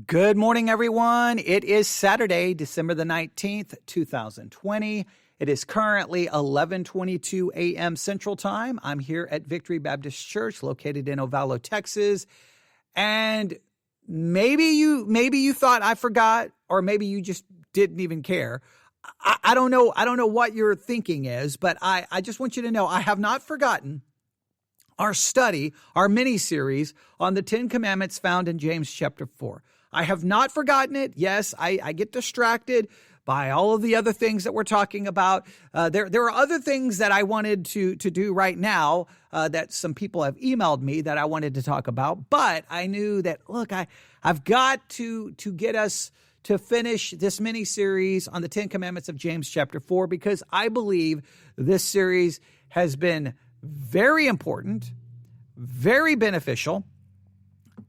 Good morning, everyone. It is Saturday, December the 19th, 2020. It is currently 11:22 a.m. Central Time. I'm here at Victory Baptist Church, located in Ovalo, Texas. And maybe you thought I forgot, or maybe you just didn't even care. I don't know. I don't know what your thinking is, but I just want you to know I have not forgotten our study, our mini-series on the 10 Commandments found in James chapter 4. I have not forgotten it. Yes, I get distracted by all of the other things that we're talking about. There are other things that I wanted to do right now that some people have emailed me that I wanted to talk about. But I knew that, look, I've got to get us to finish this mini-series on the 10 Commandments of James chapter 4, because I believe this series has been very important, very beneficial,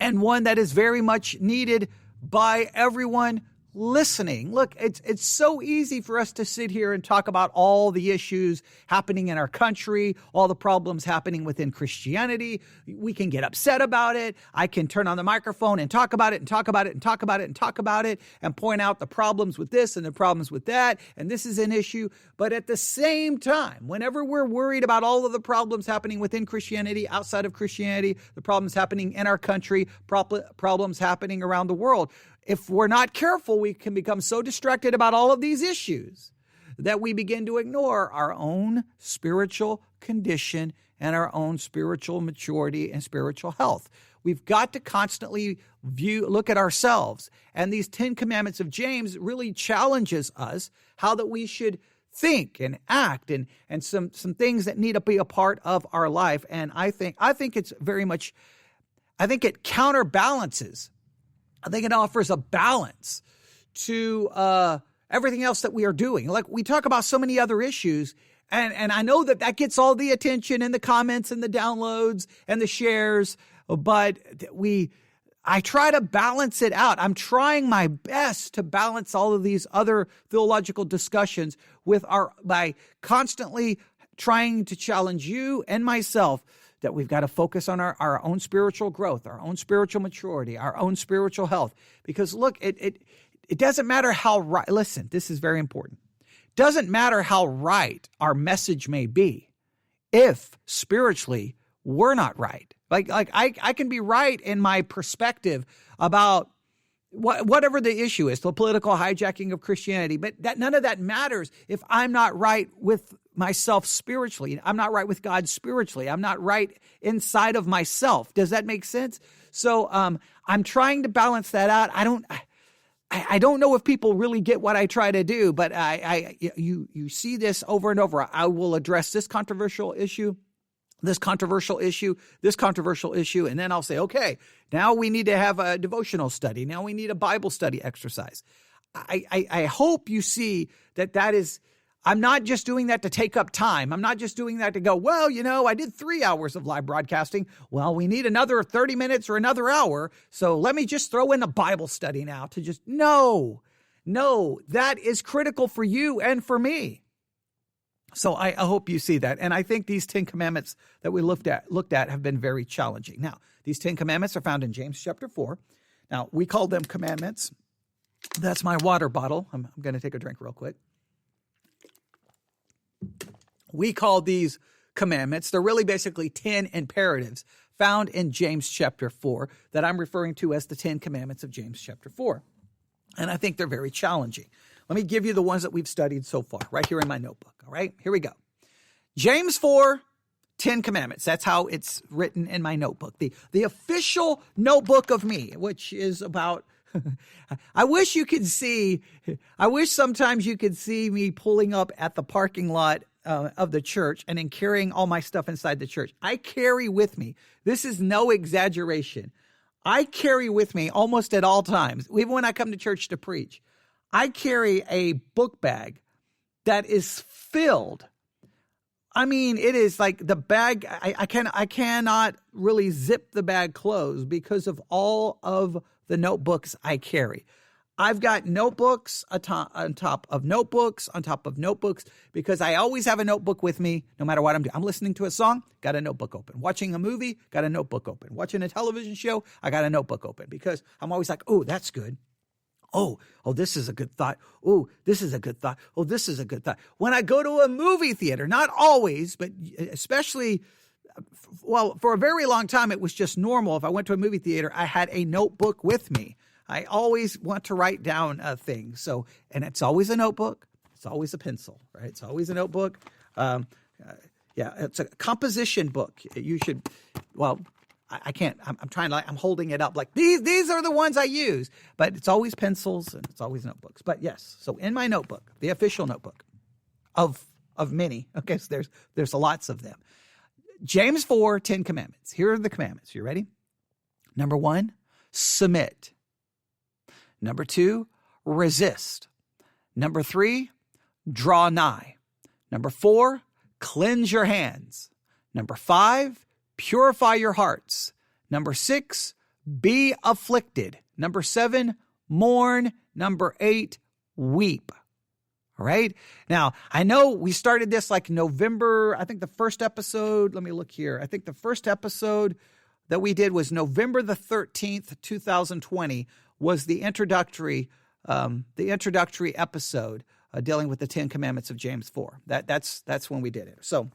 and one that is very much needed by everyone listening. Look, it's so easy for us to sit here and talk about all the issues happening in our country, all the problems happening within Christianity. We can get upset about it. I can turn on the microphone and talk about it and talk about it and talk about it and talk about it and point out the problems with this and the problems with that. And this is an issue. But at the same time, whenever we're worried about all of the problems happening within Christianity, outside of Christianity, the problems happening in our country, problems happening around the world, if we're not careful, we can become so distracted about all of these issues that we begin to ignore our own spiritual condition and our own spiritual maturity and spiritual health. We've got to constantly look at ourselves. And these 10 Commandments of James really challenges us how that we should think and act and some things that need to be a part of our life. And I think it's very much, I think it counterbalances. I think it offers a balance to everything else that we are doing. Like, we talk about so many other issues, and I know that gets all the attention and the comments and the downloads and the shares, but I try to balance it out. I'm trying my best to balance all of these other theological discussions by constantly trying to challenge you and myself that we've got to focus on our own spiritual growth, our own spiritual maturity, our own spiritual health. Because look, it doesn't matter how right, listen, this is very important. Doesn't matter how right our message may be if spiritually we're not right. Like I can be right in my perspective about whatever the issue is, the political hijacking of Christianity, but none of that matters if I'm not right with myself spiritually. I'm not right with God spiritually. I'm not right inside of myself. Does that make sense? So I'm trying to balance that out. I don't know if people really get what I try to do, but you see this over and over. I will address this controversial issue, this controversial issue, this controversial issue, and then I'll say, okay, now we need to have a devotional study. Now we need a Bible study exercise. I hope you see that is, I'm not just doing that to take up time. I'm not just doing that to go, well, I did 3 hours of live broadcasting. Well, we need another 30 minutes or another hour. So let me just throw in a Bible study now to just, no, that is critical for you and for me. So I hope you see that. And I think these 10 commandments that we looked at have been very challenging. Now, these 10 commandments are found in James chapter 4. Now, we call them commandments. That's my water bottle. I'm going to take a drink real quick. We call these commandments. They're really basically 10 imperatives found in James chapter 4 that I'm referring to as the 10 commandments of James chapter 4. And I think they're very challenging. Let me give you the ones that we've studied so far right here in my notebook. All right, here we go. James 4, 10 commandments. That's how it's written in my notebook. The official notebook of me, which is about, I wish sometimes you could see me pulling up at the parking lot of the church and then carrying all my stuff inside the church. I carry with me, this is no exaggeration, I carry with me almost at all times, even when I come to church to preach, I carry a book bag that is filled. I mean, it is like the bag, I cannot really zip the bag closed because of all of the notebooks I carry. I've got notebooks on top of notebooks on top of notebooks because I always have a notebook with me no matter what I'm doing. I'm listening to a song, got a notebook open. Watching a movie, got a notebook open. Watching a television show, I got a notebook open because I'm always like, oh, that's good. Oh, this is a good thought. Oh, this is a good thought. Oh, this is a good thought. When I go to a movie theater, not always, but especially, well, for a very long time, it was just normal. If I went to a movie theater, I had a notebook with me. I always want to write down things. So, and it's always a notebook. It's always a pencil, right? It's always a notebook. It's a composition book. You should, well, I can't, I'm trying to, I'm holding it up like these are the ones I use, but it's always pencils and it's always notebooks. But yes, so in my notebook, the official notebook of many, okay, so there's lots of them. James 4, 10 commandments. Here are the commandments. You ready? Number 1, submit. Number 2, resist. Number 3, draw nigh. Number 4, cleanse your hands. Number 5, purify your hearts. Number 6, be afflicted. Number 7, mourn. Number 8, weep. All right. Now, I know we started this like November, I think the first episode, let me look here. I think the first episode that we did was November the 13th, 2020 was the introductory episode dealing with the 10 commandments of James 4. That's when we did it. So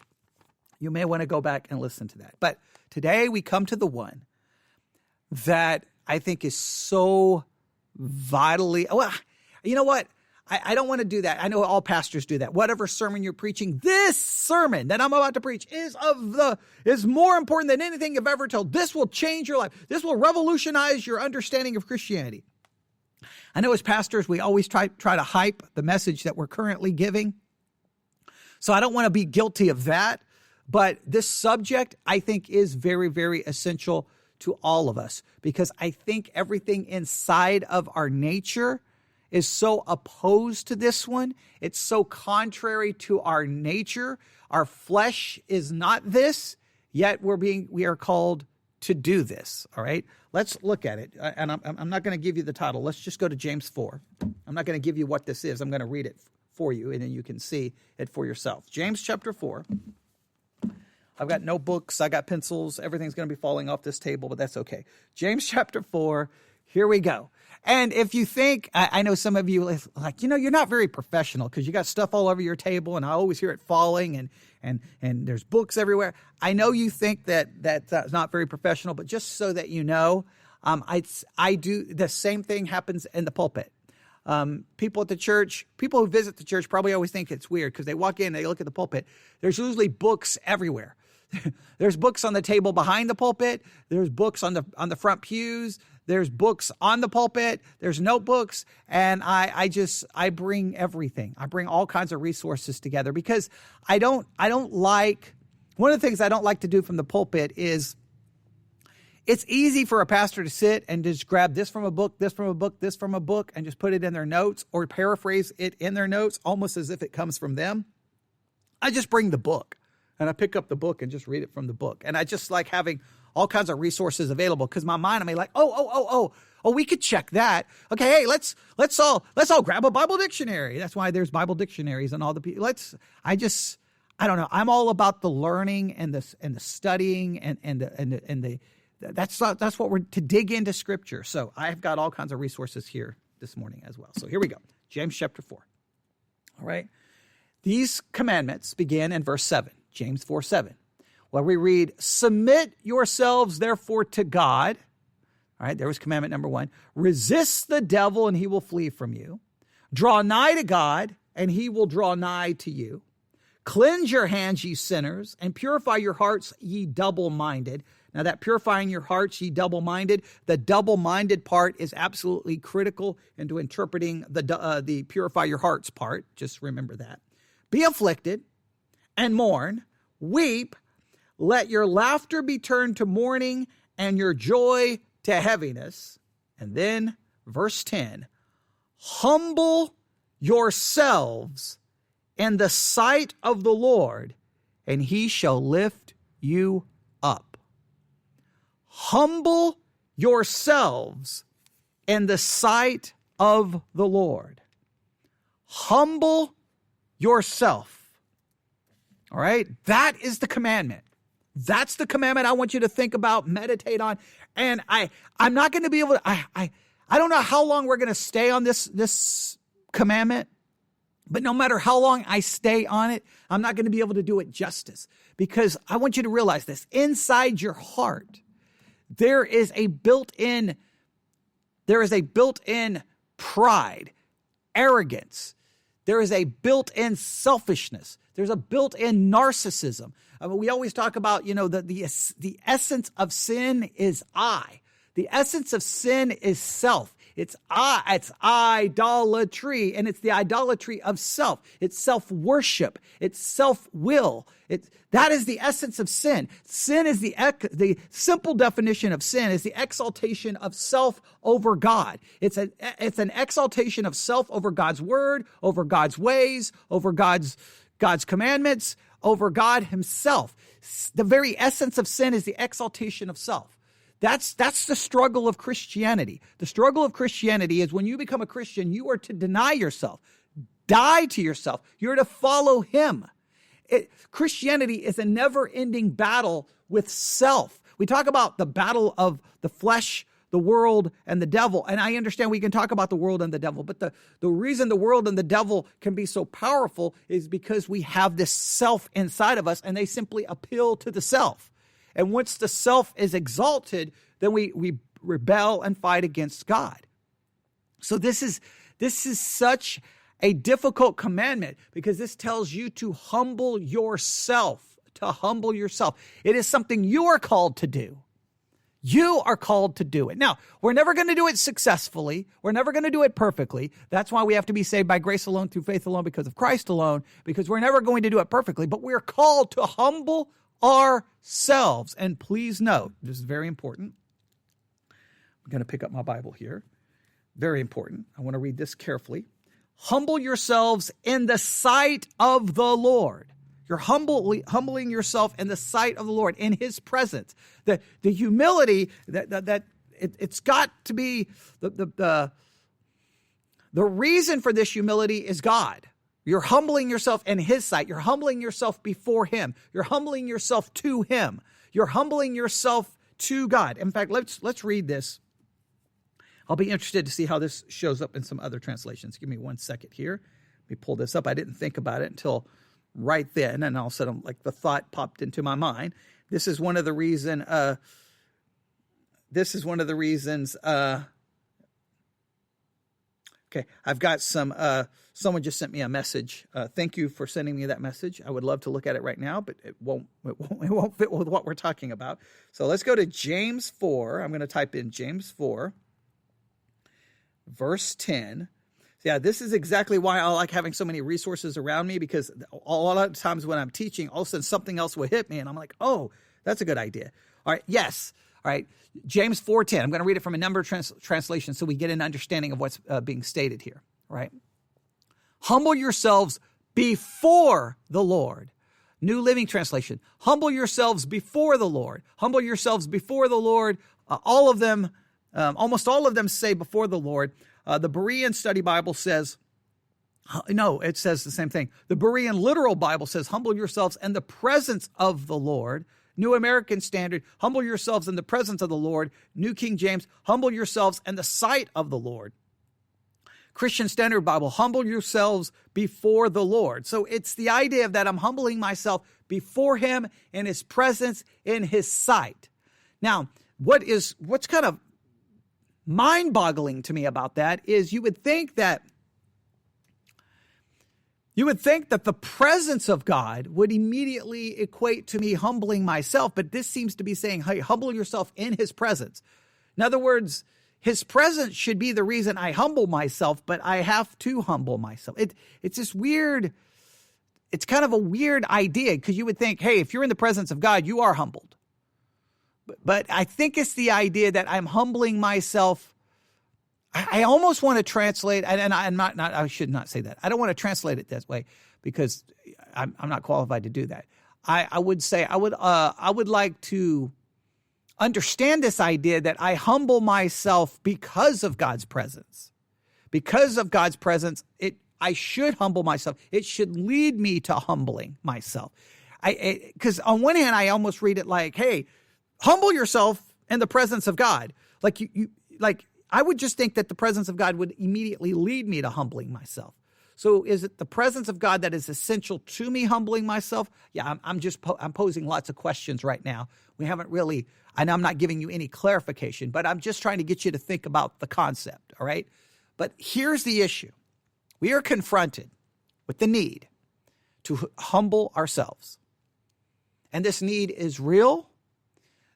you may want to go back and listen to that. But today we come to the one that I think is so vitally, well, you know what? I don't want to do that. I know all pastors do that. Whatever sermon you're preaching, this sermon that I'm about to preach is more important than anything you've ever told. This will change your life. This will revolutionize your understanding of Christianity. I know as pastors, we always try to hype the message that we're currently giving. So I don't want to be guilty of that. But this subject, I think, is very, very essential to all of us because I think everything inside of our nature is so opposed to this one. It's so contrary to our nature. Our flesh is not this, yet we are called to do this. All right, let's look at it. And I'm not going to give you the title. Let's just go to James 4. I'm not going to give you what this is. I'm going to read it for you, and then you can see it for yourself. James chapter 4. I've got notebooks. I got pencils. Everything's going to be falling off this table, but that's okay. James chapter 4. Here we go. And if you think, I know some of you like, you're not very professional because you got stuff all over your table and I always hear it falling and there's books everywhere. I know you think that's not very professional, but just so that you know, I do the same thing happens in the pulpit. People at the church, people who visit the church probably always think it's weird because they walk in, they look at the pulpit. There's usually books everywhere. There's books on the table behind the pulpit. There's books on the front pews. There's books on the pulpit. There's notebooks. And I bring everything. I bring all kinds of resources together because I don't like, one of the things I don't like to do from the pulpit is it's easy for a pastor to sit and just grab this from a book, this from a book, this from a book, and just put it in their notes or paraphrase it in their notes almost as if it comes from them. I just bring the book. And I pick up the book and just read it from the book. And I just like having all kinds of resources available because my mind, I'm like, oh, we could check that. Okay, hey, let's all grab a Bible dictionary. That's why there's Bible dictionaries and all the people. I don't know. I'm all about the learning and the studying and that's what we're to dig into Scripture. So I've got all kinds of resources here this morning as well. So here we go. James chapter 4. All right. These commandments begin in verse 7. James 4:7, where we read, submit yourselves therefore to God. All right, there was commandment number 1. Resist the devil and he will flee from you. Draw nigh to God and he will draw nigh to you. Cleanse your hands, ye sinners, and purify your hearts, ye double-minded. Now that purifying your hearts, ye double-minded, the double-minded part is absolutely critical into interpreting the purify your hearts part. Just remember that. Be afflicted and mourn, weep, let your laughter be turned to mourning and your joy to heaviness. And then verse 10, humble yourselves in the sight of the Lord, and he shall lift you up. Humble yourselves in the sight of the Lord. Humble yourself. All right? That is the commandment. That's the commandment I want you to think about, meditate on. And I'm not going to be able to, I don't know how long we're going to stay on this commandment, but no matter how long I stay on it, I'm not going to be able to do it justice, because I want you to realize this. Inside your heart, there is a built-in pride, arrogance. There is a built-in selfishness. There's a built-in narcissism. We always talk about, the essence of sin is I. The essence of sin is self. It's idolatry, and it's the idolatry of self. It's self-worship. It's self-will. That is the essence of sin. Sin is the simple definition of sin is the exaltation of self over God. It's an exaltation of self over God's word, over God's ways, over God's commandments, over God himself. The very essence of sin is the exaltation of self. That's the struggle of Christianity. The struggle of Christianity is when you become a Christian, you are to deny yourself, die to yourself. You're to follow him. Christianity is a never-ending battle with self. We talk about the battle of the flesh, the world, and the devil. And I understand we can talk about the world and the devil, but the reason the world and the devil can be so powerful is because we have this self inside of us, and they simply appeal to the self. And once the self is exalted, then we rebel and fight against God. So this is such a difficult commandment, because this tells you to humble yourself, It is something you are called to do. You are called to do it. Now, we're never going to do it successfully. We're never going to do it perfectly. That's why we have to be saved by grace alone, through faith alone, because of Christ alone, because we're never going to do it perfectly. But we're called to humble ourselves. And please note, this is very important. I'm going to pick up my Bible here. Very important. I want to read this carefully. Humble yourselves in the sight of the Lord. You're humbling yourself in the sight of the Lord, in his presence. The humility that it's got to be the reason for this humility is God. You're humbling yourself in his sight. You're humbling yourself before him. You're humbling yourself to him. You're humbling yourself to God. In fact, let's read this. I'll be interested to see how this shows up in some other translations. Give me 1 second here. Let me pull this up. I didn't think about it until right then, and all of a sudden, like, the thought popped into my mind. This is one of the reasons. Okay, I've got some. Someone just sent me a message. Thank you for sending me that message. I would love to look at it right now, but it won't fit with what we're talking about. So let's go to James 4. I'm going to type in James 4, verse 10. Yeah, this is exactly why I like having so many resources around me, because a lot of times when I'm teaching, all of a sudden something else will hit me, and I'm like, oh, that's a good idea. All right, yes. All right, James 4:10. I'm going to read it from a number of translations so we get an understanding of what's being stated here. All right. Humble yourselves before the Lord. New Living Translation. Humble yourselves before the Lord. Humble yourselves before the Lord. All of them, almost all of them say before the Lord. The Berean Study Bible says, no, it says the same thing. The Berean Literal Bible says, humble yourselves in the presence of the Lord. New American Standard, humble yourselves in the presence of the Lord. New King James, humble yourselves in the sight of the Lord. Christian Standard Bible, humble yourselves before the Lord. So it's the idea that I'm humbling myself before him, in his presence, in his sight. Now, what's kind of mind-boggling to me about that is you would think that the presence of God would immediately equate to me humbling myself, but this seems to be saying, hey, humble yourself in his presence. In other words, his presence should be the reason I humble myself, but I have to humble myself. It's this weird, it's kind of a weird idea, because you would think, hey, if you're in the presence of God, you are humbled. But I think it's the idea that I'm humbling myself. I almost want to translate, and I should not say that. I don't want to translate it this way, because I'm not qualified to do that. I would say I would like to understand this idea that I humble myself because of God's presence, Because of God's presence, I should humble myself. It should lead me to humbling myself. Because on one hand, I almost read it like, hey, humble yourself in the presence of God. Like I would just think that the presence of God would immediately lead me to humbling myself. So is it the presence of God that is essential to me humbling myself? Yeah, I'm posing lots of questions right now. We haven't really, and I'm not giving you any clarification, but I'm just trying to get you to think about the concept, all right? But here's the issue. We are confronted with the need to humble ourselves. And this need is real.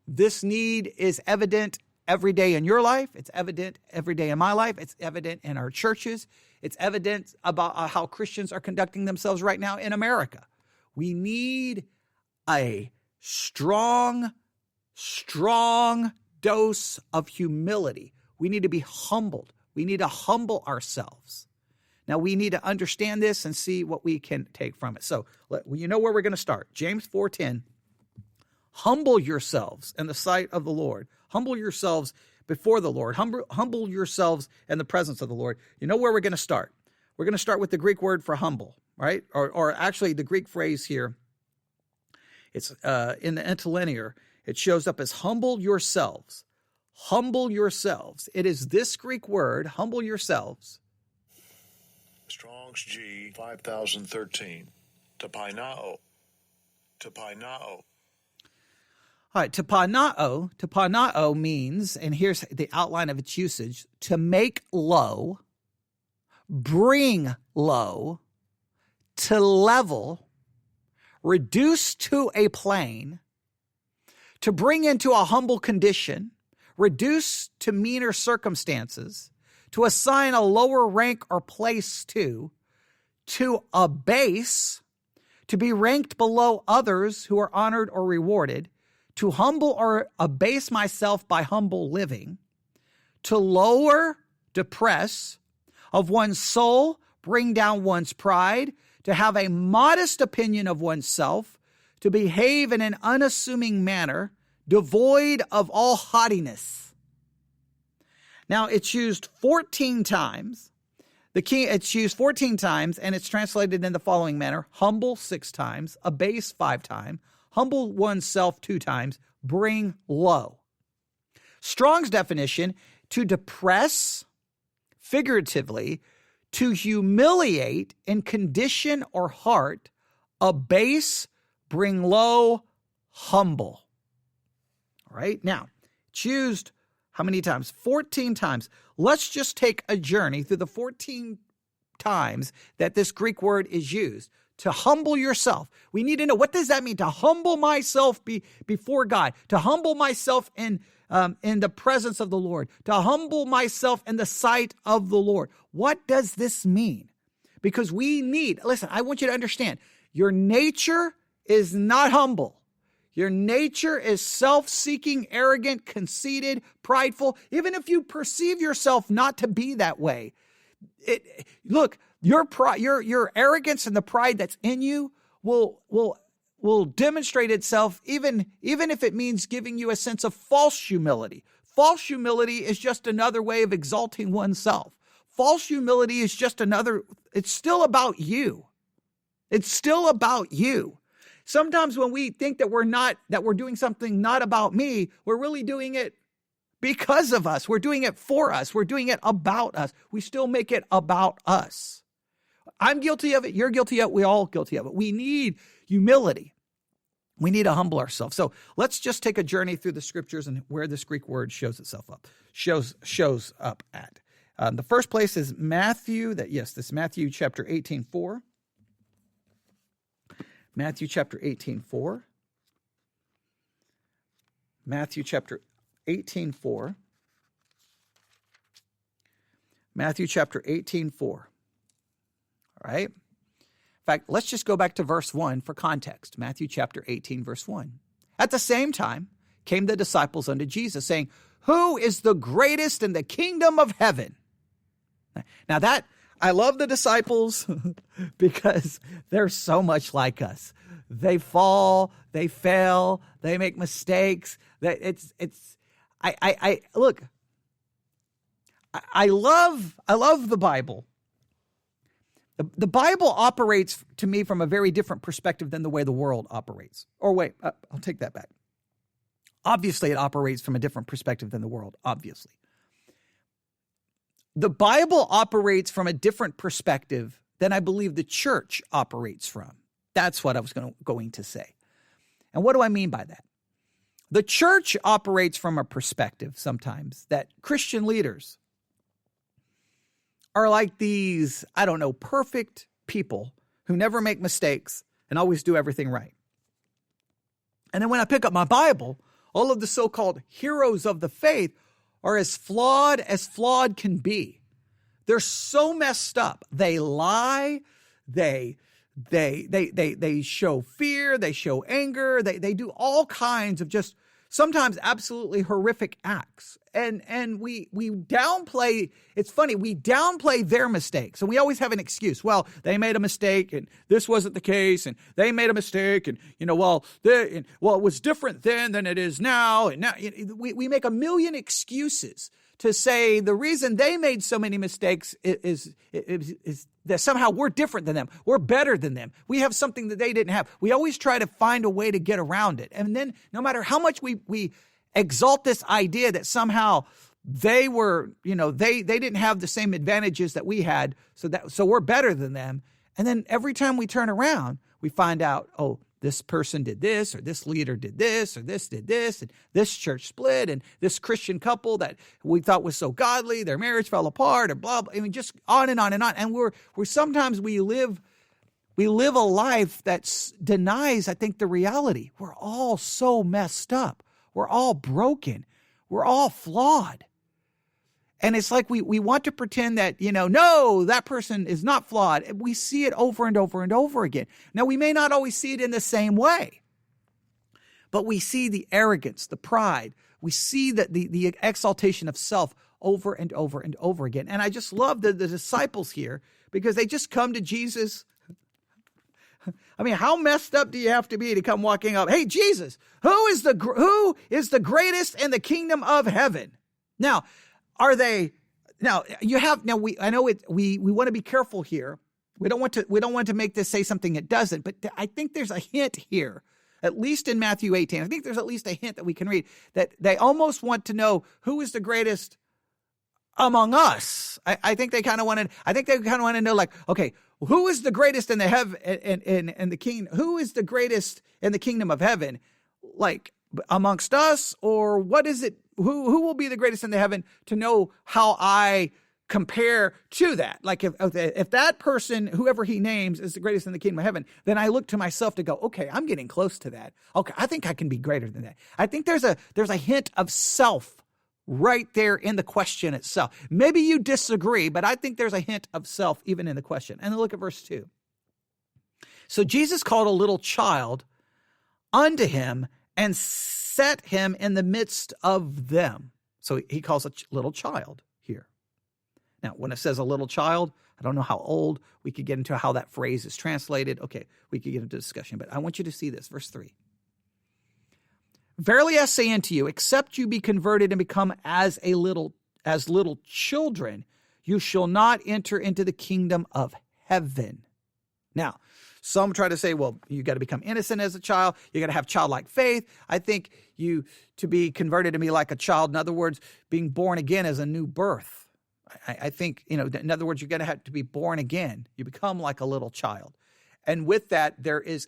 This need is evident every day in your life. It's evident every day in my life. It's evident in our churches. It's evident about how Christians are conducting themselves right now in America. We need a strong dose of humility. We need to be humbled. We need to humble ourselves. Now, we need to understand this and see what we can take from it. So, you know where we're going to start. James 4:10. Humble yourselves in the sight of the Lord. Humble yourselves before the Lord. Humble yourselves in the presence of the Lord. You know where we're going to start? We're going to start with the Greek word for humble, right? Or actually the Greek phrase here, it's in the interlinear. It shows up as humble yourselves. Humble yourselves. It is this Greek word, humble yourselves. Strong's G 5013. Tapainao. All right, tapanao means, and here's the outline of its usage, to make low, bring low, to level, reduce to a plane, to bring into a humble condition, reduce to meaner circumstances, to assign a lower rank or place to abase, to be ranked below others who are honored or rewarded, to humble or abase myself by humble living, to lower, depress, of one's soul, bring down one's pride, to have a modest opinion of oneself, to behave in an unassuming manner, devoid of all haughtiness. Now, it's used 14 times. It's used 14 times, and it's translated in the following manner: humble 6 times, abase 5 times, humble oneself 2 times, bring low. Strong's definition: to depress, figuratively, to humiliate in condition or heart, abase, bring low, humble. All right, now, it's used how many times? 14 times. Let's just take a journey through the 14 times that this Greek word is used. To humble yourself. We need to know, what does that mean? To humble myself before God. To humble myself in the presence of the Lord. To humble myself in the sight of the Lord. What does this mean? Because listen, I want you to understand, your nature is not humble. Your nature is self-seeking, arrogant, conceited, prideful, even if you perceive yourself not to be that way. Look, your pride, your arrogance and the pride that's in you will demonstrate itself even if it means giving you a sense of false humility. False humility is just another way of exalting oneself. False humility is just it's still about you. It's still about you. Sometimes when we think that we're doing something not about me, we're really doing it because of us. We're doing it for us. We're doing it about us. We still make it about us. I'm guilty of it. You're guilty of it. We're all guilty of it. We need humility. We need to humble ourselves. So let's just take a journey through the scriptures and where this Greek word shows up at. The first place is Matthew. This is Matthew chapter 18:4. Matthew chapter 18:4. Matthew chapter 18:4. Matthew chapter 18:4. All right. In fact, let's just go back to verse 1 for context. Matthew chapter 18, verse 1. At the same time came the disciples unto Jesus, saying, "Who is the greatest in the kingdom of heaven?" Now I love the disciples because they're so much like us. They fall, they fail, they make mistakes. Look, I love the Bible. The Bible operates to me from a very different perspective than the way the world operates. Or wait, I'll take that back. Obviously, it operates from a different perspective than the world, obviously. The Bible operates from a different perspective than I believe the church operates from. That's what I was going to say. And what do I mean by that? The church operates from a perspective sometimes that Christian leaders are like these, perfect people who never make mistakes and always do everything right. And then when I pick up my Bible, all of the so-called heroes of the faith are as flawed can be. They're so messed up. They lie. They show fear. They show anger. They do all kinds of just sometimes absolutely horrific acts. And we downplay, it's funny, we downplay their mistakes. And we always have an excuse. Well, they made a mistake and this wasn't the case. And they made a mistake and, it was different then than it is now. And now we make a million excuses to say the reason they made so many mistakes is that somehow we're different than them. We're better than them. We have something that they didn't have. We always try to find a way to get around it. And then no matter how much we exalt this idea that somehow they were, they didn't have the same advantages that we had, so we're better than them. And then every time we turn around, we find out, oh, this person did this, or this leader did this, or this did this, and this church split, and this Christian couple that we thought was so godly, their marriage fell apart, or blah, blah. I mean, just on and on and on. And we're sometimes we live a life that denies, I think, the reality. We're all so messed up. We're all broken. We're all flawed. And it's like we want to pretend that, no, that person is not flawed. We see it over and over and over again. Now, we may not always see it in the same way, but we see the arrogance, the pride. We see the exaltation of self over and over and over again. And I just love the disciples here because they just come to Jesus. I mean, how messed up do you have to be to come walking up? Hey, Jesus, who is the greatest in the kingdom of heaven? Now, we want to be careful here. We don't want to make this say something it doesn't, but I think there's a hint here, at least in Matthew 18. I think there's at least a hint that we can read that they almost want to know who is the greatest among us. I think they kind of want to know, like, okay, who is the greatest in the heaven and the king? Who is the greatest in the kingdom of heaven? Like amongst us, or what is it? Who will be the greatest in the heaven to know how I compare to that? Like if that person, whoever he names, is the greatest in the kingdom of heaven, then I look to myself to go, okay, I'm getting close to that. Okay, I think I can be greater than that. I think there's a hint of self right there in the question itself. Maybe you disagree, but I think there's a hint of self even in the question. And then look at verse 2. So Jesus called a little child unto him and set him in the midst of them. So he calls a little child here. Now, when it says a little child, I don't know how old. We could get into how that phrase is translated. Okay, we could get into discussion, but I want you to see this. Verse 3. Verily I say unto you, except you be converted and become as little children, you shall not enter into the kingdom of heaven. Now, some try to say, well, you got to become innocent as a child. You got to have childlike faith. I think to be converted to be like a child, in other words, being born again as a new birth. I think, in other words, you're going to have to be born again. You become like a little child. And with that, there is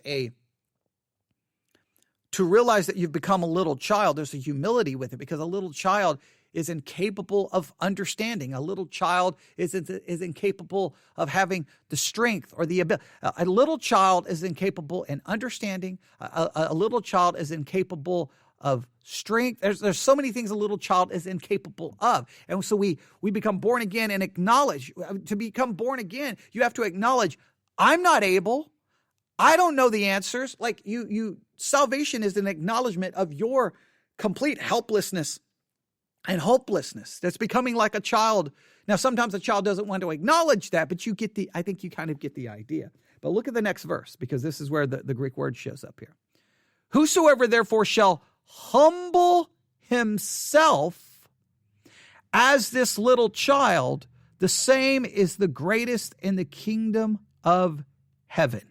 to realize that you've become a little child, there's a humility with it, because a little child is incapable of understanding. A little child is incapable of having the strength or the ability. A little child is incapable in understanding. A little child is incapable of strength. There's so many things a little child is incapable of. And so we become born again and acknowledge, to become born again, you have to acknowledge, I'm not able. I don't know the answers. Like salvation is an acknowledgement of your complete helplessness and hopelessness. That's becoming like a child. Now, sometimes a child doesn't want to acknowledge that, but I think you kind of get the idea. But look at the next verse, because this is where the Greek word shows up here. Whosoever therefore shall humble himself as this little child, the same is the greatest in the kingdom of heaven.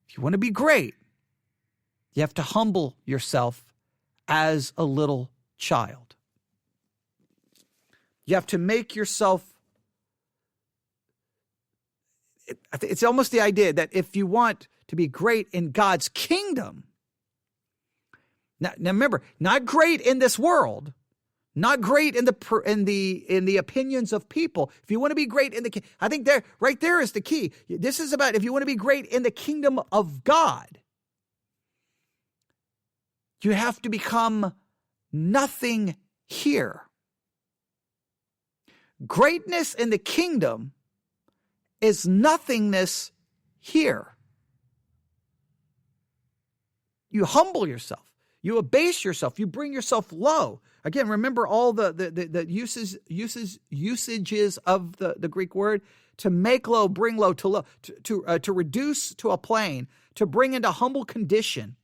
If you want to be great, you have to humble yourself as a little child. You have to make yourself, it's almost the idea that if you want to be great in God's kingdom, now remember, not great in this world, not great in the opinions of people. If you want to be great in I think right there is the key. This is about if you want to be great in the kingdom of God, you have to become nothing here. Greatness in the kingdom is nothingness here. You humble yourself. You abase yourself. You bring yourself low. Again, remember all the usages of the Greek word: to make low, bring low, to low, to reduce to a plane, to bring into humble condition,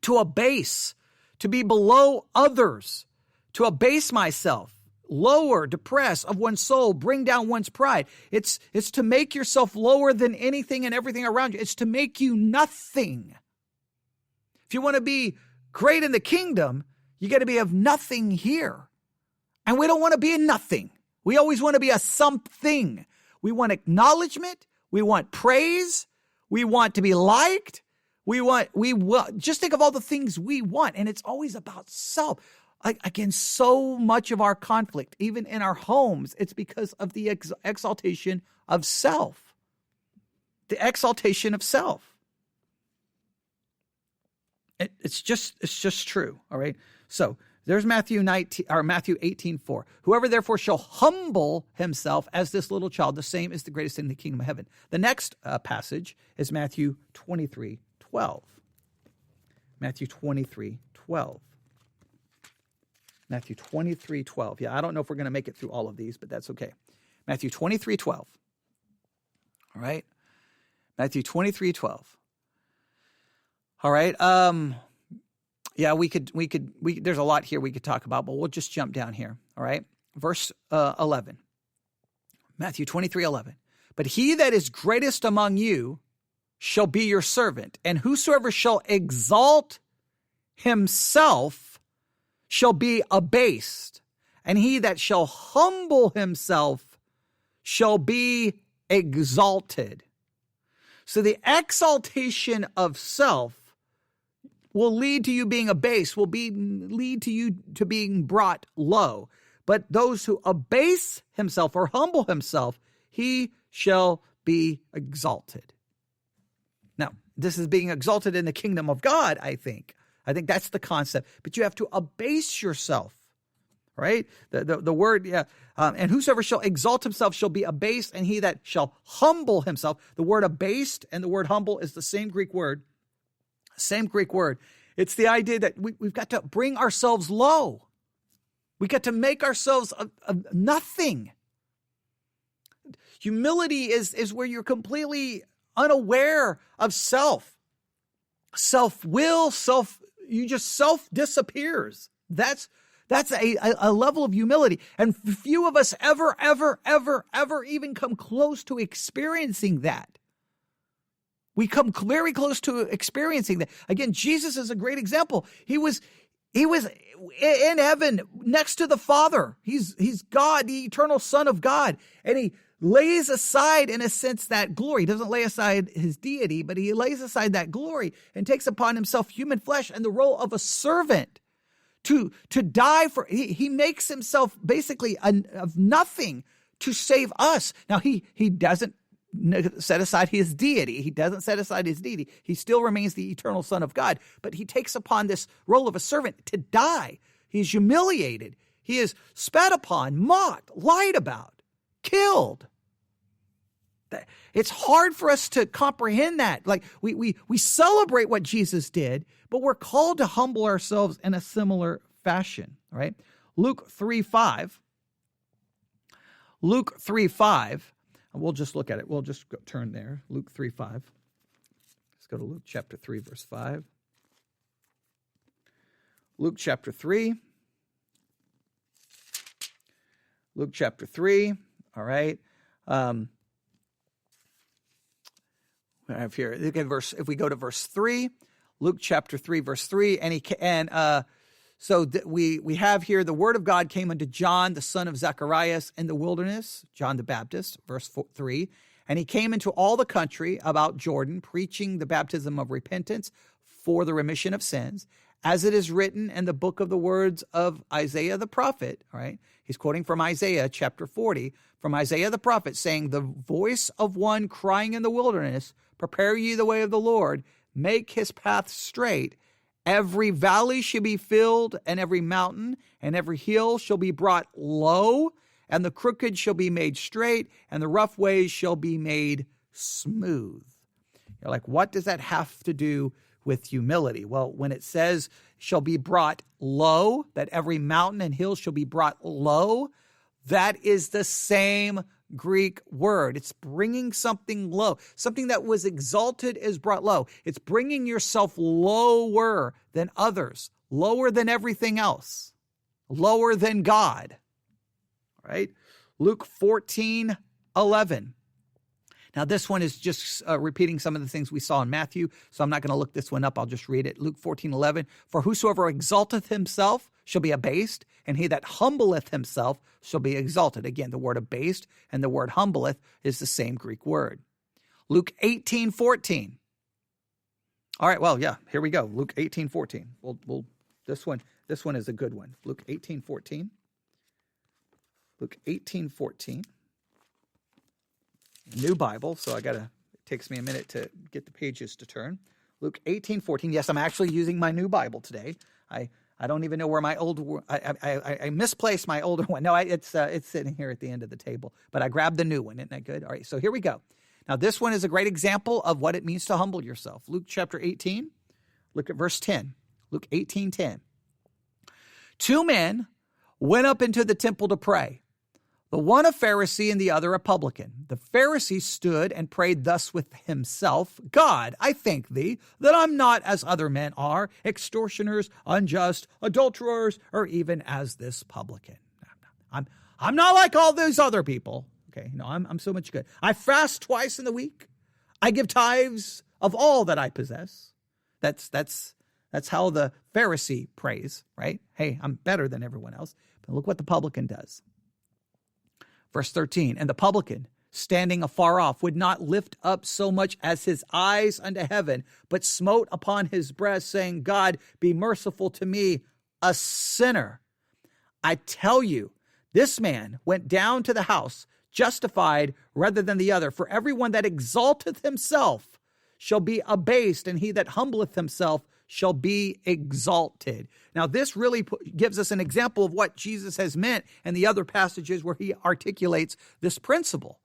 to abase, to be below others, to abase myself, lower, depress of one's soul, bring down one's pride. It's to make yourself lower than anything and everything around you. It's to make you nothing. If you want to be great in the kingdom, you got to be of nothing here. And we don't want to be a nothing. We always want to be a something. We want acknowledgement. We want praise. We want to be liked. We want, just think of all the things we want. And it's always about self. Again, so much of our conflict, even in our homes, it's because of the exaltation of self. The exaltation of self. It's just true. All right. So there's Matthew 18:4. Whoever therefore shall humble himself as this little child, the same is the greatest in the kingdom of heaven. The next passage is Matthew 23:12. Matthew 23:12. Matthew 23:12. Yeah, I don't know if we're going to make it through all of these, but that's okay. Matthew 23:12. All right. Matthew 23:12. All right. Yeah, we could, there's a lot here we could talk about, but we'll just jump down here. All right. Verse 11. Matthew 23:11. But he that is greatest among you shall be your servant, and whosoever shall exalt himself shall be abased, and he that shall humble himself shall be exalted. So the exaltation of self will lead to you being abased, lead to you to being brought low. But those who abase himself or humble himself, he shall be exalted. Now, this is being exalted in the kingdom of God, I think. I think that's the concept. But you have to abase yourself, right? The word, yeah. And whosoever shall exalt himself shall be abased, and he that shall humble himself. The word abased and the word humble is the same Greek word. Same Greek word. It's the idea that we've got to bring ourselves low. We got to make ourselves of nothing. Humility is where you're completely unaware of self. Self-will, self disappears. That's a level of humility. And few of us ever even come close to experiencing that. We come very close to experiencing that. Again, Jesus is a great example. He was in heaven next to the Father. He's God, the eternal Son of God. And he lays aside, in a sense, that glory. He doesn't lay aside his deity, but he lays aside that glory and takes upon himself human flesh and the role of a servant to die for. He makes himself basically of nothing to save us. Now, he doesn't set aside his deity. He doesn't set aside his deity. He still remains the eternal Son of God, but he takes upon this role of a servant to die. He is humiliated. He is spat upon, mocked, lied about, killed. It's hard for us to comprehend that. Like we celebrate what Jesus did, but we're called to humble ourselves in a similar fashion, right? Luke 3:5. Luke 3:5. We'll just look at it. We'll just turn there. Luke 3:5. Let's go to Luke chapter 3, verse 5. Luke chapter 3. Luke chapter 3. All right. I have here, look at if we go to verse 3, Luke chapter 3, verse 3, we have here the word of God came unto John, the son of Zacharias, in the wilderness, John the Baptist, verse 3. And he came into all the country about Jordan, preaching the baptism of repentance for the remission of sins, as it is written in the book of the words of Isaiah the prophet. All right. He's quoting from Isaiah chapter 40, from Isaiah the prophet, saying, the voice of one crying in the wilderness, prepare ye the way of the Lord, make his path straight. Every valley shall be filled, and every mountain and every hill shall be brought low, and the crooked shall be made straight, and the rough ways shall be made smooth. You're like, what does that have to do with humility? Well, when it says shall be brought low, that every mountain and hill shall be brought low, that is the same Greek word. It's bringing something low. Something that was exalted is brought low. It's bringing yourself lower than others, lower than everything else, lower than God. All right? Luke 14:11. Now, this one is just repeating some of the things we saw in Matthew, so I'm not going to look this one up. I'll just read it. Luke 14:11. For whosoever exalteth himself shall be abased, and he that humbleth himself shall be exalted. Again, the word abased and the word humbleth is the same Greek word. Luke 18:14. All right, well, yeah, here we go. Luke 18:14. This one is a good one. Luke 18:14. Luke 18:14. New Bible, so it takes me a minute to get the pages to turn. Luke 18:14. Yes, I'm actually using my new Bible today. I don't even know where my old, I misplaced my older one. No, it's sitting here at the end of the table, but I grabbed the new one. Isn't that good? All right, so here we go. Now, this one is a great example of what it means to humble yourself. Luke chapter 18, look at verse 10. Luke 18:10. Two men went up into the temple to pray, the one a Pharisee and the other a publican. The Pharisee stood and prayed thus with himself, God, I thank thee that I'm not as other men are, extortioners, unjust, adulterers, or even as this publican. I'm not like all those other people. Okay, no, I'm so much good. I fast twice in the week. I give tithes of all that I possess. That's how the Pharisee prays, right? Hey, I'm better than everyone else. But look what the publican does. Verse 13, and the publican, standing afar off, would not lift up so much as his eyes unto heaven, but smote upon his breast, saying, God, be merciful to me, a sinner. I tell you, this man went down to the house justified rather than the other. For everyone that exalteth himself shall be abased, and he that humbleth himself shall be exalted. Now, this really gives us an example of what Jesus has meant in the other passages where he articulates this principle.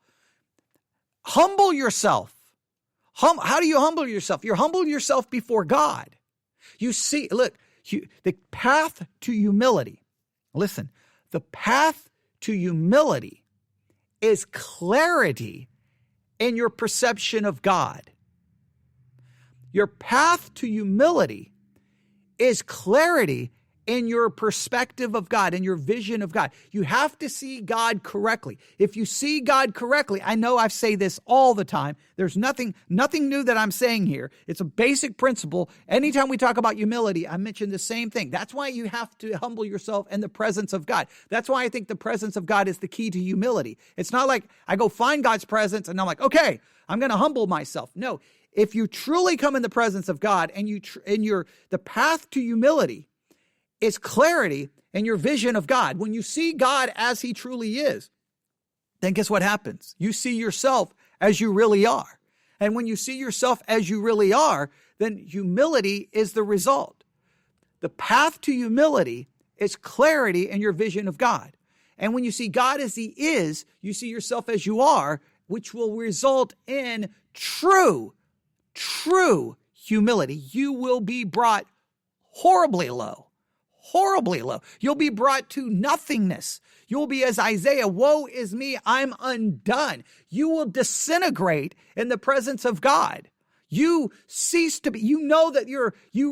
Humble yourself. How do you humble yourself? You're humbling yourself before God. You see, look, the path to humility. Listen, the path to humility is clarity in your perception of God. Your path to humility is clarity in your perspective of God, in your vision of God. You have to see God correctly. If you see God correctly, I know I say this all the time. There's nothing new that I'm saying here. It's a basic principle. Anytime we talk about humility, I mention the same thing. That's why you have to humble yourself in the presence of God. That's why I think the presence of God is the key to humility. It's not like I go find God's presence and I'm like, okay, I'm going to humble myself. No. If you truly come in the presence of God and the path to humility is clarity in your vision of God. When you see God as he truly is, then guess what happens? You see yourself as you really are. And when you see yourself as you really are, then humility is the result. The path to humility is clarity in your vision of God. And when you see God as he is, you see yourself as you are, which will result in true humility. You will be brought horribly low. You'll be brought to nothingness. You'll be as Isaiah, woe is me, I'm undone. You will disintegrate in the presence of God. You cease to be, you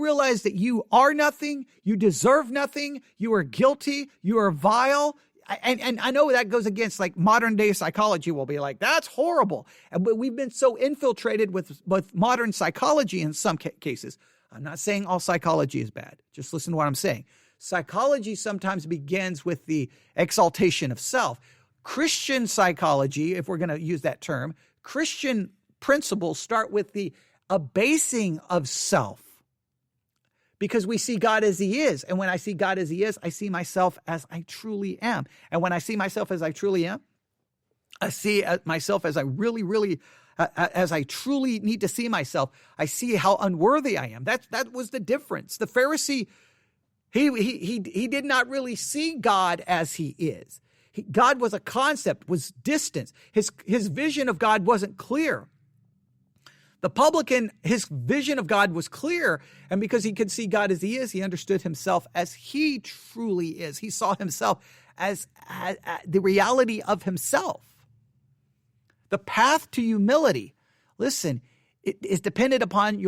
realize that you are nothing, you deserve nothing, you are guilty, you are vile, And I know that goes against like modern day psychology. Will be like, that's horrible. But we've been so infiltrated with modern psychology in some cases. I'm not saying all psychology is bad. Just listen to what I'm saying. Psychology sometimes begins with the exaltation of self. Christian psychology, if we're going to use that term, Christian principles start with the abasing of self. Because we see God as he is. And when I see God as he is, I see myself as I truly am. And when I see myself as I truly am, I see myself as I really, as I truly need to see myself. I see how unworthy I am. That was the difference. The Pharisee, he did not really see God as he is. God was a concept, was distance. His vision of God wasn't clear. The publican, his vision of God was clear, and because he could see God as he is, he understood himself as he truly is. He saw himself as the reality of himself. The path to humility, listen, it is dependent upon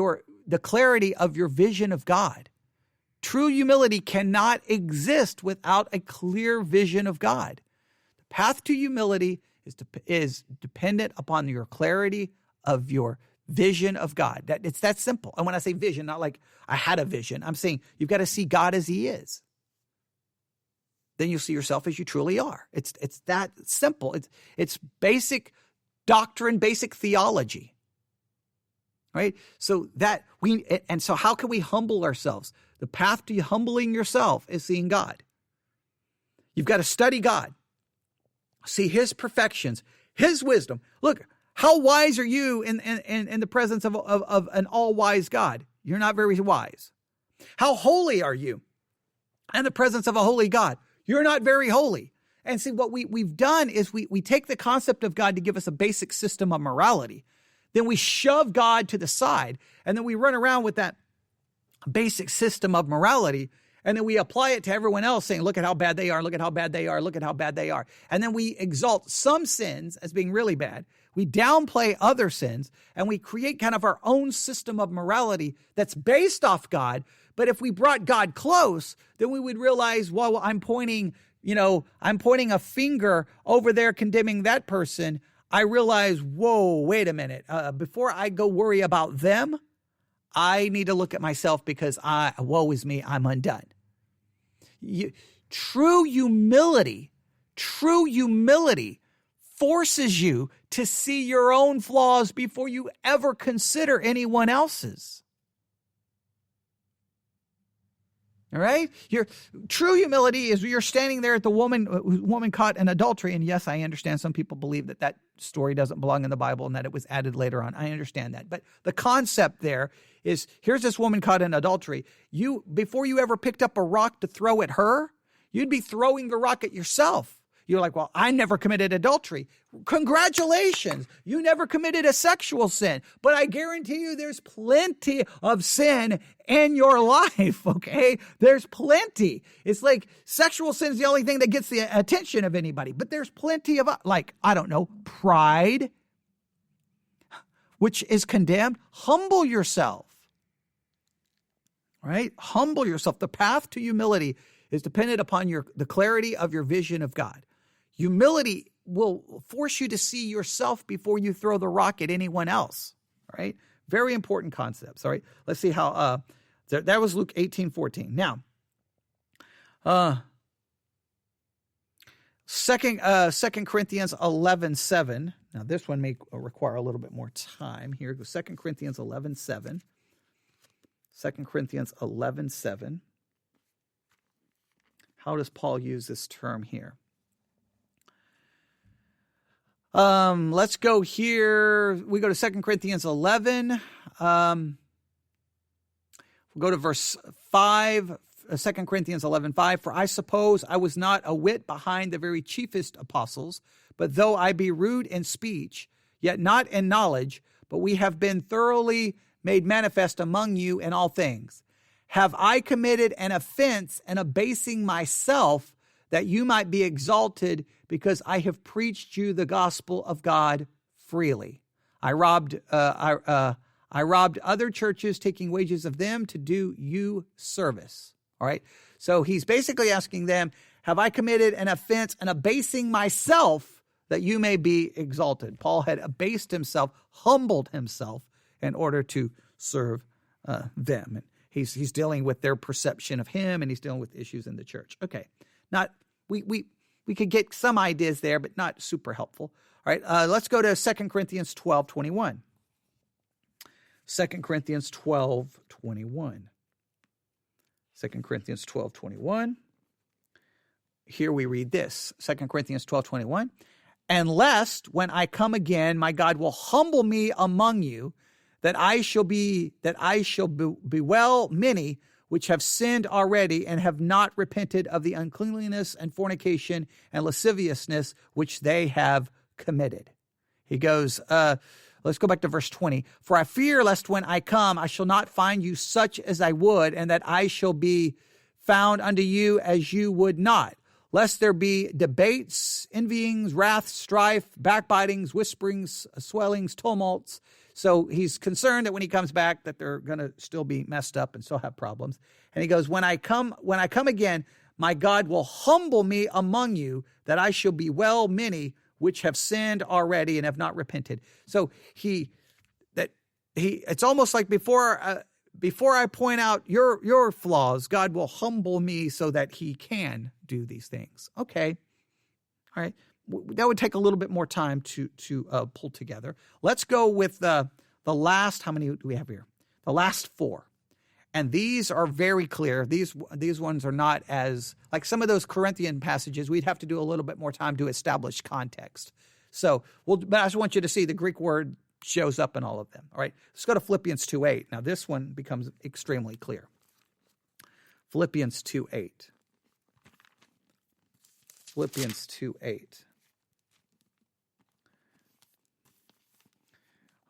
the clarity of your vision of God. True humility cannot exist without a clear vision of God. The path to humility is dependent upon your clarity of your vision of God. It's that simple. And when I say vision, not like I had a vision, I'm saying you've got to see God as he is. Then you'll see yourself as you truly are. It's that simple. It's basic doctrine, basic theology. Right? So so how can we humble ourselves? The path to humbling yourself is seeing God. You've got to study God. See his perfections, his wisdom. Look, how wise are you in the presence of an all-wise God? You're not very wise. How holy are you in the presence of a holy God? You're not very holy. And see, what we've done is we take the concept of God to give us a basic system of morality. Then we shove God to the side, and then we run around with that basic system of morality, and then we apply it to everyone else, saying, look at how bad they are, look at how bad they are, look at how bad they are. And then we exalt some sins as being really bad. We downplay other sins, and we create kind of our own system of morality that's based off God. But if we brought God close, then we would realize, well, I'm pointing a finger over there condemning that person. I realize, whoa, wait a minute. Before I go worry about them, I need to look at myself because woe is me, I'm undone. True humility forces you to see your own flaws before you ever consider anyone else's. All right? Your true humility is you're standing there at the woman caught in adultery. And yes, I understand some people believe that story doesn't belong in the Bible and that it was added later on. I understand that. But the concept there is, here's this woman caught in adultery. Before you ever picked up a rock to throw at her, you'd be throwing the rock at yourself. You're like, well, I never committed adultery. Congratulations. You never committed a sexual sin. But I guarantee you there's plenty of sin in your life, okay? There's plenty. It's like sexual sin is the only thing that gets the attention of anybody. But there's plenty of, pride, which is condemned. Humble yourself, right? Humble yourself. The path to humility is dependent upon the clarity of your vision of God. Humility will force you to see yourself before you throw the rock at anyone else, right? Very important concepts, all right? Let's see how, that was Luke 18:14. Now, 2 Corinthians 11:7. Now, this one may require a little bit more time. Here goes 2 Corinthians 11:7. 2 Corinthians 11:7. How does Paul use this term here? Let's go here. We go to 2 Corinthians 11. We'll go to verse 5, 2 Corinthians 11:5. For I suppose I was not a whit behind the very chiefest apostles, but though I be rude in speech, yet not in knowledge, but we have been thoroughly made manifest among you in all things. Have I committed an offense in abasing myself, that you might be exalted, because I have preached you the gospel of God freely? I robbed other churches, taking wages of them to do you service. All right. So he's basically asking them, have I committed an offense and abasing myself that you may be exalted. Paul had abased himself, humbled himself in order to serve them. And he's dealing with their perception of him, and he's dealing with issues in the church. Okay, we could get some ideas there, but not super helpful. All right, let's go to 2 Corinthians 12:21. 2 Corinthians 12:21. 2 Corinthians 12:21. Here we read this, 2 Corinthians 12:21. And lest when I come again, my God will humble me among you, that I shall bewail many which have sinned already and have not repented of the uncleanliness and fornication and lasciviousness which they have committed. He goes, let's go back to verse 20. For I fear lest when I come, I shall not find you such as I would, and that I shall be found unto you as you would not. Lest there be debates, envyings, wrath, strife, backbitings, whisperings, swellings, tumults. So he's concerned that when he comes back that they're going to still be messed up and still have problems. And he goes, when I come again, my God will humble me among you, that I shall bewail many which have sinned already and have not repented. So it's almost like before I point out your flaws, God will humble me so that he can do these things. Okay. All right. That would take a little bit more time to pull together. Let's go with the last, how many do we have here? The last four. And these are very clear. These ones are not as, like some of those Corinthian passages, we'd have to do a little bit more time to establish context. So, but I just want you to see the Greek word shows up in all of them. All right, let's go to Philippians 2:8. Now this one becomes extremely clear. Philippians 2:8. Philippians 2:8.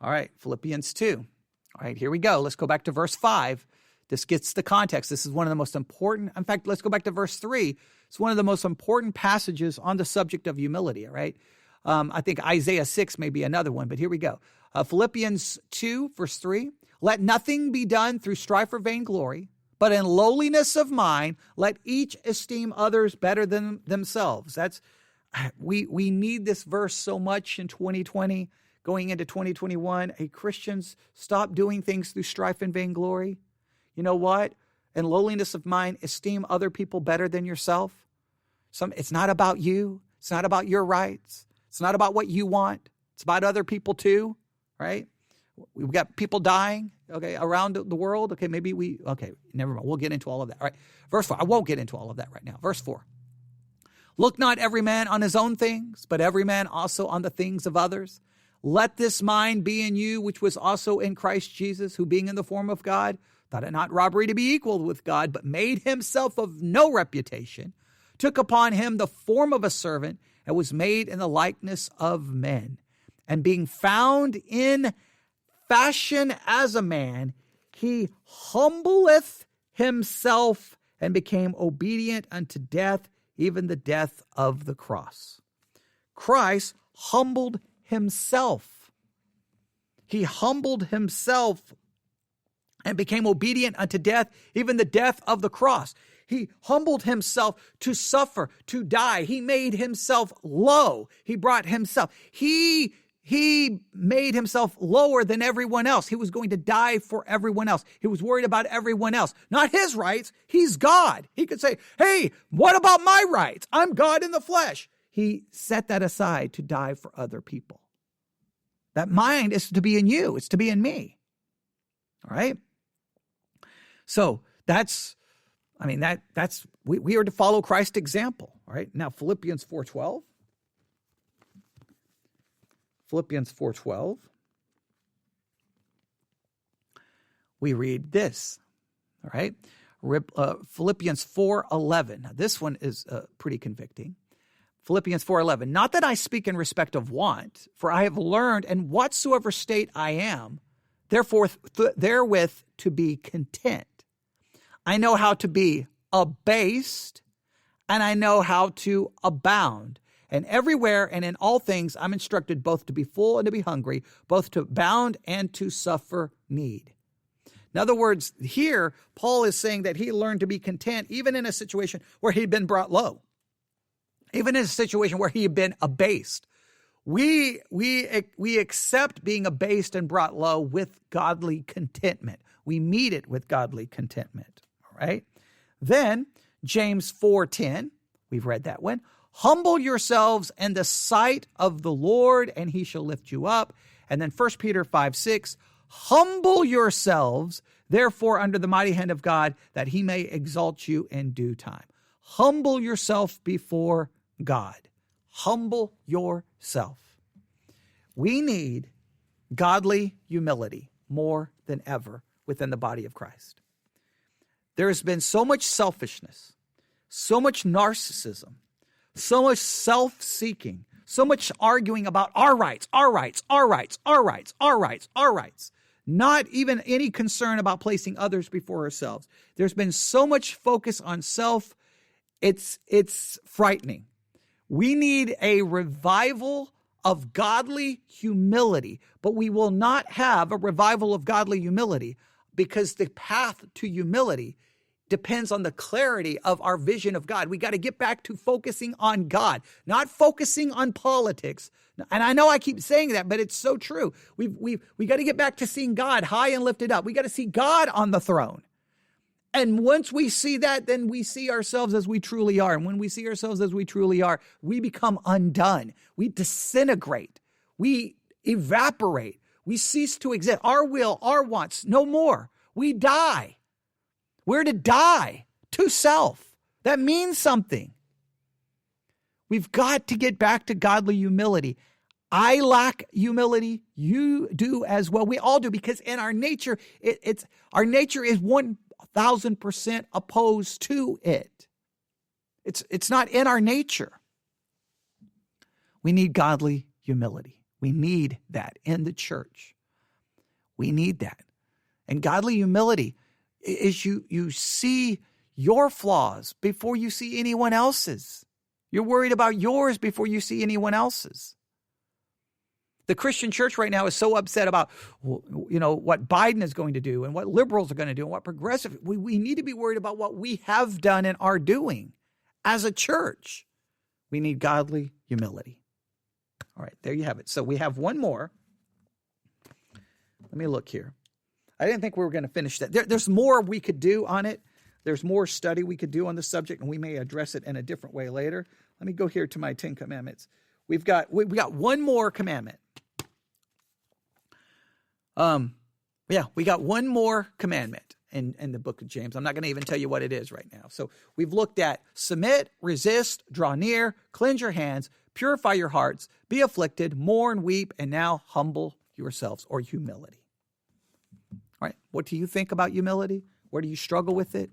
All right, Philippians 2. All right, here we go. Let's go back to verse 5. This gets the context. This is one of the most important. In fact, let's go back to verse 3. It's one of the most important passages on the subject of humility, all right? I think Isaiah 6 may be another one, but here we go. Philippians 2, verse 3. Let nothing be done through strife or vainglory, but in lowliness of mind, let each esteem others better than themselves. We need this verse so much in 2020, going into 2021. Hey, Christians, stop doing things through strife and vainglory. You know what? In lowliness of mind, esteem other people better than yourself. It's not about you. It's not about your rights. It's not about what you want. It's about other people too, right? We've got people dying, okay, around the world. Okay, never mind. We'll get into all of that. All right, verse 4. I won't get into all of that right now. Verse 4. Look not every man on his own things, but every man also on the things of others. Let this mind be in you, which was also in Christ Jesus, who being in the form of God, thought it not robbery to be equal with God, but made himself of no reputation, took upon him the form of a servant, and was made in the likeness of men. And being found in fashion as a man, he humbleth himself and became obedient unto death, even the death of the cross. Christ humbled himself. He humbled himself and became obedient unto death, even the death of the cross. He humbled himself to suffer, to die. He made himself low. He brought himself. He made himself lower than everyone else. He was going to die for everyone else. He was worried about everyone else, not his rights. He's God. He could say, hey, what about my rights? I'm God in the flesh. He set that aside to die for other people. That mind is to be in you. It's to be in me. All right? So we are to follow Christ's example. All right? Now, Philippians 4:12. Philippians 4:12. We read this. All right? Philippians 4:11. Now, this one is pretty convicting. Philippians 4:11. Not that I speak in respect of want, for I have learned in whatsoever state I am, therefore therewith to be content. I know how to be abased, and I know how to abound. And everywhere and in all things I'm instructed both to be full and to be hungry, both to abound and to suffer need. In other words, here, Paul is saying that he learned to be content even in a situation where he'd been brought low. even in a situation where he had been abased. We accept being abased and brought low with godly contentment. We meet it with godly contentment, all right? Then James 4:10, we've read that one. Humble yourselves in the sight of the Lord, and he shall lift you up. And then 1 Peter 5:6, humble yourselves, therefore, under the mighty hand of God, that he may exalt you in due time. Humble yourself before God. Humble yourself. We need godly humility more than ever within the body of Christ. There has been so much selfishness, so much narcissism, so much self-seeking, so much arguing about our rights, our rights, our rights, our rights, our rights, our rights. Not even any concern about placing others before ourselves. There's been so much focus on self, it's frightening. We need a revival of godly humility, but we will not have a revival of godly humility because the path to humility depends on the clarity of our vision of God. We got to get back to focusing on God, not focusing on politics. And I know I keep saying that, but it's so true. We got to get back to seeing God high and lifted up. We got to see God on the throne. And once we see that, then we see ourselves as we truly are. And when we see ourselves as we truly are, we become undone. We disintegrate. We evaporate. We cease to exist. Our will, our wants, no more. We die. We're to die to self. That means something. We've got to get back to godly humility. I lack humility. You do as well. We all do, because in our nature, our nature is 1,000% opposed to it. It's not in our nature. We need godly humility. We need that in the church. We need that. And godly humility is you see your flaws before you see anyone else's. You're worried about yours before you see anyone else's. The Christian church right now is so upset about, what Biden is going to do and what liberals are going to do and what progressive. We need to be worried about what we have done and are doing as a church. We need godly humility. All right, there you have it. So we have one more. Let me look here. I didn't think we were going to finish that. There's more we could do on it. There's more study we could do on the subject, and we may address it in a different way later. Let me go here to my 10 commandments. We got one more commandment. We got one more commandment in the book of James. I'm not going to even tell you what it is right now. So we've looked at submit, resist, draw near, cleanse your hands, purify your hearts, be afflicted, mourn, weep, and now humble yourselves, or humility. All right. What do you think about humility? Where do you struggle with it?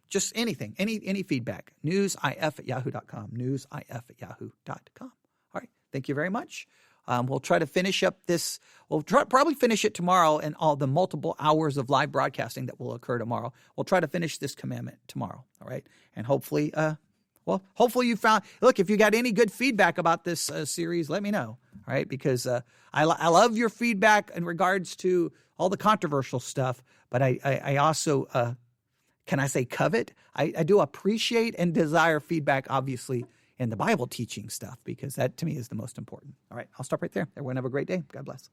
Just anything, any feedback. newsif@yahoo.com, newsif@yahoo.com. All right. Thank you very much. We'll try to finish up this. We'll probably finish it tomorrow, and all the multiple hours of live broadcasting that will occur tomorrow. We'll try to finish this commandment tomorrow. All right. And hopefully you found, look, if you got any good feedback about this series, let me know. All right. Because I love your feedback in regards to all the controversial stuff, but I also, can I say covet? I do appreciate and desire feedback, obviously, in the Bible teaching stuff, because that to me is the most important. All right, I'll stop right there. Everyone have a great day. God bless.